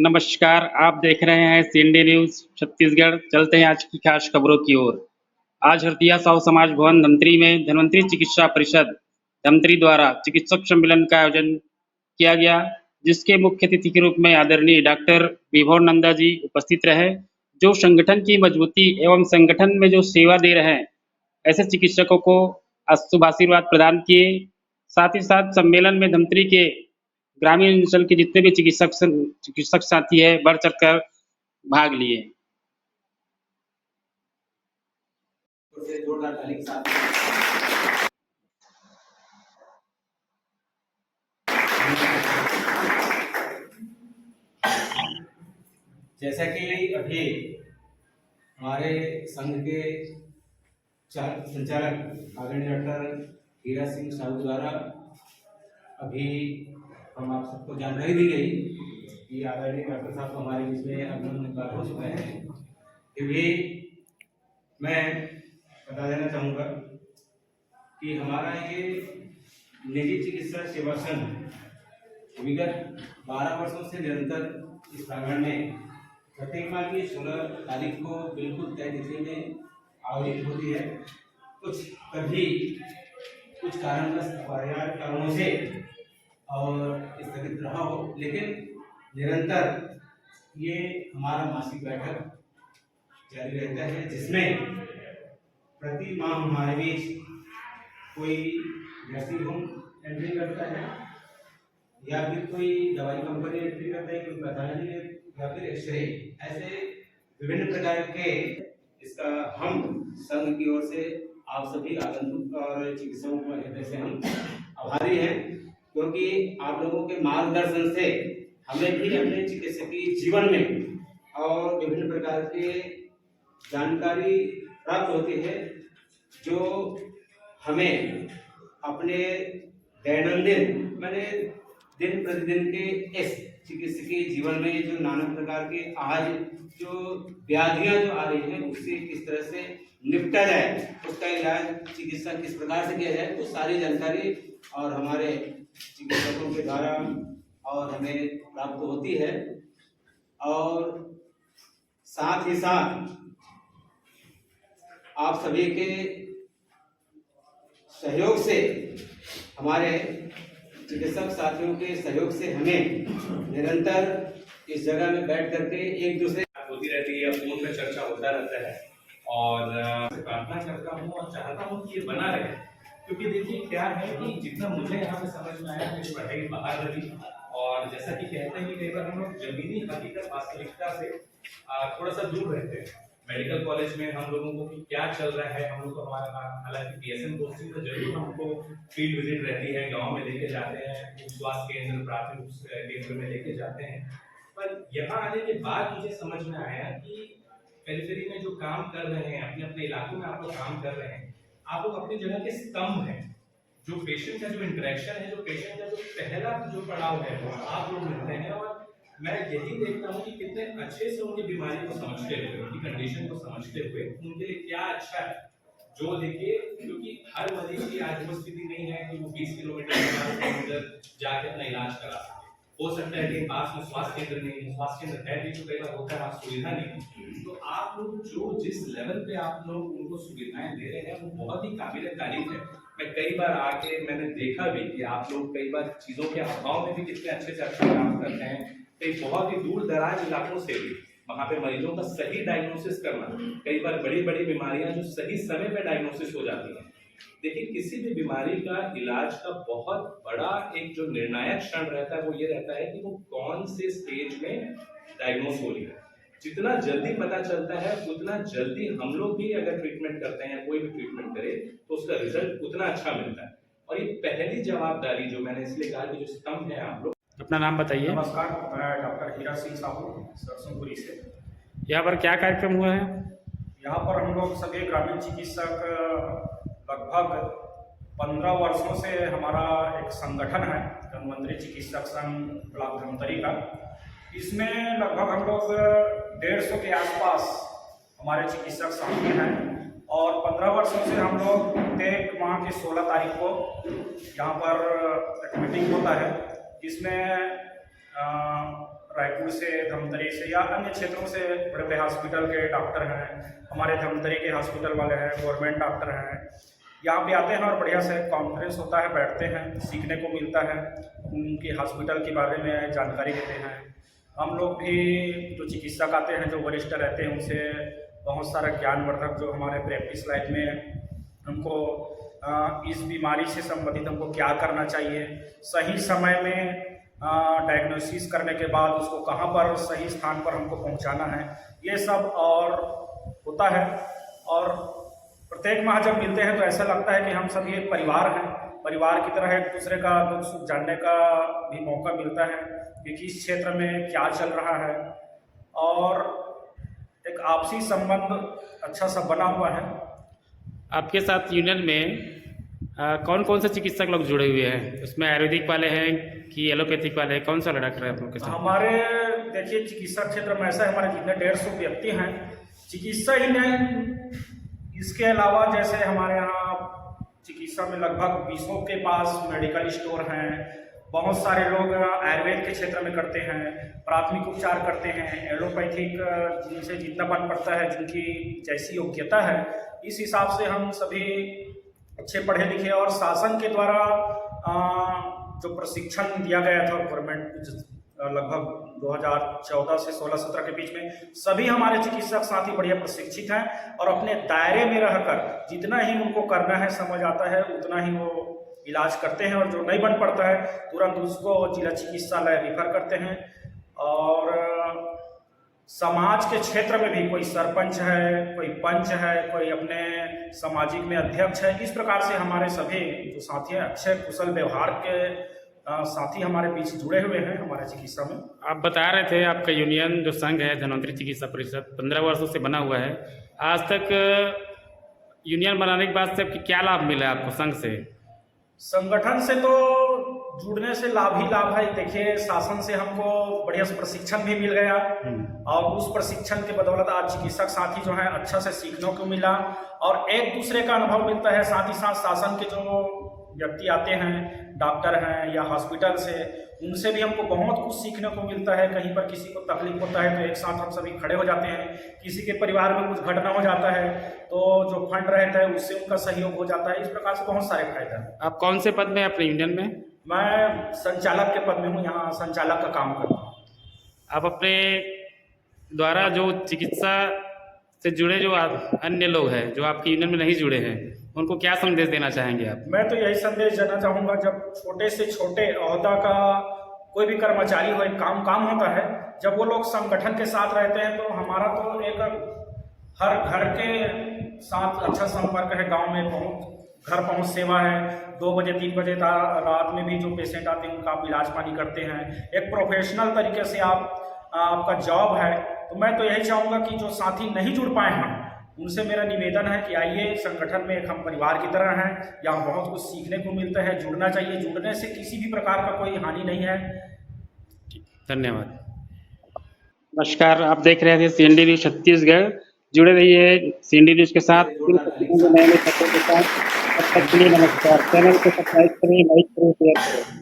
नमस्कार, आप देख रहे हैं सीएनडी न्यूज़ छत्तीसगढ़। चलते हैं आज की खास खबरों की ओर। आज हरदिया साहू समाज भवन धमतरी में धन्वंतरी चिकित्सा परिषद धमतरी द्वारा चिकित्सक सम्मेलन का आयोजन किया गया, जिसके मुख्य अतिथि के रूप में आदरणीय डॉक्टर विभोर नंदा जी उपस्थित रहे, जो संगठन की मजबूती एवं संगठन में जो सेवा दे रहे हैं, ऐसे चिकित्सकों को शुभाशीर्वाद प्रदान किए। साथ ही साथ सम्मेलन में धमतरी के ग्रामीण अंचल के जितने भी चिकित्सक साथी है बढ़ चढ़कर भाग लिए। जैसा कि अभी हमारे संघ के संचालक आदरणीय डॉक्टर हीरा सिंह साहू द्वारा अभी हम आप सबको जानकारी दी गई कि आदरणीय डॉक्टर साहब हमारे बीच में आगमन हो चुके हैं। फिर भी मैं बता देना चाहूँगा कि हमारा ये निजी चिकित्सा सेवा संघ विगत 12 वर्षों से निरंतर इस प्रांगण में प्रत्येक माह की 16 तारीख को बिल्कुल तय तिथि में आयोजित होती है। कुछ कारणवश अपरिहार्य कारणों से और स्थगित रहा हो, लेकिन निरंतर ये हमारा मासिक बैठक जारी रहता है, जिसमें प्रति माह हमारे बीच कोई नर्सिंग होम एंट्री करता है या फिर कोई दवाई कंपनी एंट्री करता है, कोई पैथोलॉजी या फिर एक्सरे, ऐसे विभिन्न प्रकार के इसका हम संघ की ओर से आप सभी आगंतुक और चिकित्सकों को हृदय से हम आभारी हैं, क्योंकि आप लोगों के मार्गदर्शन से हमें भी अपने चिकित्सकीय जीवन में और विभिन्न प्रकार के जानकारी प्राप्त होती है, जो हमें अपने दैनंदिन मैंने दिन प्रतिदिन के इस चिकित्सकीय जीवन में जो नाना प्रकार के आज जो व्याधियां जो आ रही हैं, उससे किस तरह से निपटा जाए, उसका इलाज चिकित्सा किस प्रकार से किया जाए, वो सारी जानकारी और हमारे चिकित्सकों के द्वारा और हमें प्राप्त होती है। और साथ ही साथ आप सभी के सहयोग से, हमारे चिकित्सक साथियों के सहयोग से हमें निरंतर इस जगह में बैठ करके एक दूसरे होती रहती है, फोन में चर्चा होता रहता है और प्रार्थना करता हूँ और चाहता हूँ कि ये बना रहे, क्योंकि देखिए क्या है कि जितना मुझे यहाँ पे समझ में आया, मेरी पढ़ाई बाहर रही और जैसा कि कहते हैं कि कई बार हम लोग जमीनी हकीकत वास्तविकता से थोड़ा सा दूर रहते हैं। मेडिकल कॉलेज में हम लोगों को क्या चल रहा है, हम लोग को हमारा हालांकि पीएसएम कोर्सेज तो जरूर हमको फील्ड विजिट रहती है, गाँव में लेके जाते हैं, स्वास्थ्य केंद्र प्राथमिक केंद्र में लेके जाते हैं, पर यहाँ आने के बाद मुझे समझ में आया कि पेरिफेरी में जो काम कर रहे हैं, अपने अपने इलाकों में आप लोग काम कर रहे हैं, आप लोग अपनी जगह के स्तंभ हैं। जो पेशेंट का जो इंटरेक्शन है, जो पेशेंट का जो पहला जो पड़ाव है, वो आप लोग मिलते हैं और मैं यही देखता हूँ कि कितने अच्छे से उनकी बीमारी को समझते हुए, उनकी कंडीशन को समझते हुए उनके लिए क्या अच्छा है जो देखिए, क्योंकि हर मरीज की आज वो स्थिति नहीं है कि वो 20 किलोमीटर जाके अपना इलाज करा सके। हो सकता है कि पास में स्वास्थ्य केंद्र नहीं है, स्वास्थ्य केंद्र है भी तो कई बार होता है वहाँ सुविधा नहीं। तो आप लोग जो जिस लेवल पे आप लोग उनको सुविधाएं दे रहे हैं, वो बहुत ही काबिल तारीफ है। मैं कई बार आके मैंने देखा भी कि आप लोग कई बार चीजों के अभाव में भी कितने अच्छे से अच्छा काम करते हैं। कई बहुत ही दूर दराज इलाकों से भी वहाँ पे मरीजों का सही डायग्नोसिस करना, कई बार बड़ी बड़ी बीमारियां जो सही समय पे डायग्नोसिस हो जाती हैं। देखिए, किसी भी बीमारी का इलाज का बहुत बड़ा एक जो निर्णायक क्षण रहता है, वो ये रहता है कि वो कौन से स्टेज में डायग्नोस हो रही है। जितना जल्दी पता चलता है, उतना जल्दी हम लोग भी अगर ट्रीटमेंट करते हैं, कोई भी ट्रीटमेंट करे, तो उसका रिजल्ट उतना अच्छा मिलता है। और ये पहली जवाबदारी जो मैंने इसलिए कहा कि जो स्तंभ है आप लोग। अपना नाम बताइए। नमस्कार, मैं डॉक्टर हीरा सिंह साहू सरसोंपुरी से। यहाँ पर क्या कार्यक्रम हुआ है? यहाँ पर हम लोग सभी ग्रामीण चिकित्सक लगभग 15 वर्षों से हमारा एक संगठन है, धन्वंतरी चिकित्सक संघ ब्लॉक धमतरी का। इसमें लगभग हम लोग 150 के आसपास हमारे चिकित्सक शामिल हैं और 15 वर्षों से हम लोग प्रत्येक माह की 16 तारीख को यहाँ पर एक मीटिंग होता है। इसमें रायपुर से, धमतरी से या अन्य क्षेत्रों से बड़े बड़े हॉस्पिटल के डॉक्टर हैं, हमारे धमतरी के हॉस्पिटल वाले हैं, गवर्नमेंट डॉक्टर हैं, यहाँ पे आते हैं और बढ़िया से कॉन्फ्रेंस होता है, बैठते हैं, सीखने को मिलता है, उनके हॉस्पिटल के बारे में जानकारी देते हैं। हम लोग भी जो चिकित्सक आते हैं, जो वरिष्ठ रहते हैं, उनसे बहुत सारा ज्ञानवर्धक जो हमारे प्रैक्टिस लाइफ में हमको इस बीमारी से संबंधित हमको क्या करना चाहिए, सही समय में डायग्नोसिस करने के बाद उसको कहाँ पर सही स्थान पर हमको पहुँचाना है, ये सब और होता है। और प्रत्येक माह जब मिलते हैं तो ऐसा लगता है कि हम सभी एक परिवार हैं, परिवार की तरह एक दूसरे का दुख सुख जानने का भी मौका मिलता है कि किस क्षेत्र में क्या चल रहा है, और एक आपसी संबंध अच्छा सा बना हुआ है। आपके साथ यूनियन में कौन कौन से चिकित्सक लोग जुड़े हुए हैं? उसमें आयुर्वेदिक वाले हैं कि एलोपैथिक वाले हैं? कौन सा डॉक्टर है आप लोग के साथ? हमारे देखिए चिकित्सा क्षेत्र में ऐसा है, हमारे जितने 150 व्यक्ति हैं, चिकित्सा ही नहीं, इसके अलावा जैसे हमारे यहाँ चिकित्सा में लगभग 20 के पास मेडिकल स्टोर हैं, बहुत सारे लोग आयुर्वेद के क्षेत्र में करते हैं, प्राथमिक उपचार करते हैं, एलोपैथिक जिनसे जितना बन पड़ता है, जिनकी जैसी योग्यता है, इस हिसाब से हम सभी अच्छे पढ़े लिखे और शासन के द्वारा जो प्रशिक्षण दिया गया था गवर्नमेंट लगभग 2014 से 16-17 के बीच में, सभी हमारे चिकित्सक साथी बढ़िया प्रशिक्षित हैं और अपने दायरे में रहकर जितना ही उनको करना है, समझ आता है, उतना ही वो इलाज करते हैं, और जो नहीं बन पड़ता है तुरंत उसको जिला चिकित्सालय रिफर करते हैं। और समाज के क्षेत्र में भी कोई सरपंच है, कोई पंच है, कोई अपने सामाजिक में अध्यक्ष है, इस प्रकार से हमारे सभी जो साथी हैं अच्छे कुशल व्यवहार के साथी हमारे बीच जुड़े हुए हैं हमारे चिकित्सा में। आप बता रहे थे आपका यूनियन जो संघ है धन्वंतरी चिकित्सा परिषद 15 वर्षों से बना हुआ है। आज तक यूनियन बनाने के बाद से आपको क्या लाभ मिला है आपको संघ से? संगठन से तो जुड़ने से लाभ ही लाभ है। देखिए शासन से हमको बढ़िया से प्रशिक्षण भी मिल गया और उस प्रशिक्षण के बदौलत आज चिकित्सक साथी जो है अच्छा से सीखने को मिला और एक दूसरे का अनुभव मिलता है। साथ ही साथ शासन के जो व्यक्ति आते हैं, डॉक्टर हैं या हॉस्पिटल से, उनसे भी हमको बहुत कुछ सीखने को मिलता है। कहीं पर किसी को तकलीफ होता है तो एक साथ हम सभी खड़े हो जाते हैं। किसी के परिवार में कुछ घटना हो जाता है तो जो फंड रहता है उससे उनका सहयोग हो जाता है। इस प्रकार से बहुत सारे फायदे हैं। आप कौन से पद में अपने यूनियन में? मैं संचालक के पद में हूँ, यहाँ संचालक का काम करता हूँ। आप अपने द्वारा जो चिकित्सा से जुड़े जो अन्य लोग हैं जो आपके यूनियन में नहीं जुड़े हैं, उनको क्या संदेश देना चाहेंगे आप? मैं तो यही संदेश देना चाहूँगा, जब छोटे से छोटे ओहदा का कोई भी कर्मचारी हो, एक काम होता है, जब वो लोग संगठन के साथ रहते हैं तो हमारा तो एक हर घर के साथ अच्छा संपर्क है। गांव में घर पहुंच सेवा है। 2 बजे 3 बजे रात में भी जो पेशेंट आते हैं उनका आप इलाज पानी करते हैं। एक प्रोफेशनल तरीके से आपका जॉब है। तो मैं तो यही चाहूँगा कि जो साथी नहीं जुड़ पाए हैं उनसे मेरा निवेदन है कि आइए, संगठन में एक हम परिवार की तरह हैं, यहाँ बहुत कुछ सीखने को मिलता है, जुड़ना चाहिए। जुड़ने से किसी भी प्रकार का कोई हानि नहीं है। धन्यवाद। नमस्कार, आप देख रहे थे CND न्यूज छत्तीसगढ़। जुड़े रहिए CND न्यूज के साथ, नए खबरों के साथ। तब तक के लिए नमस्कार। चैनल को सब्सक्राइब करें, लाइक करें, शेयर करें।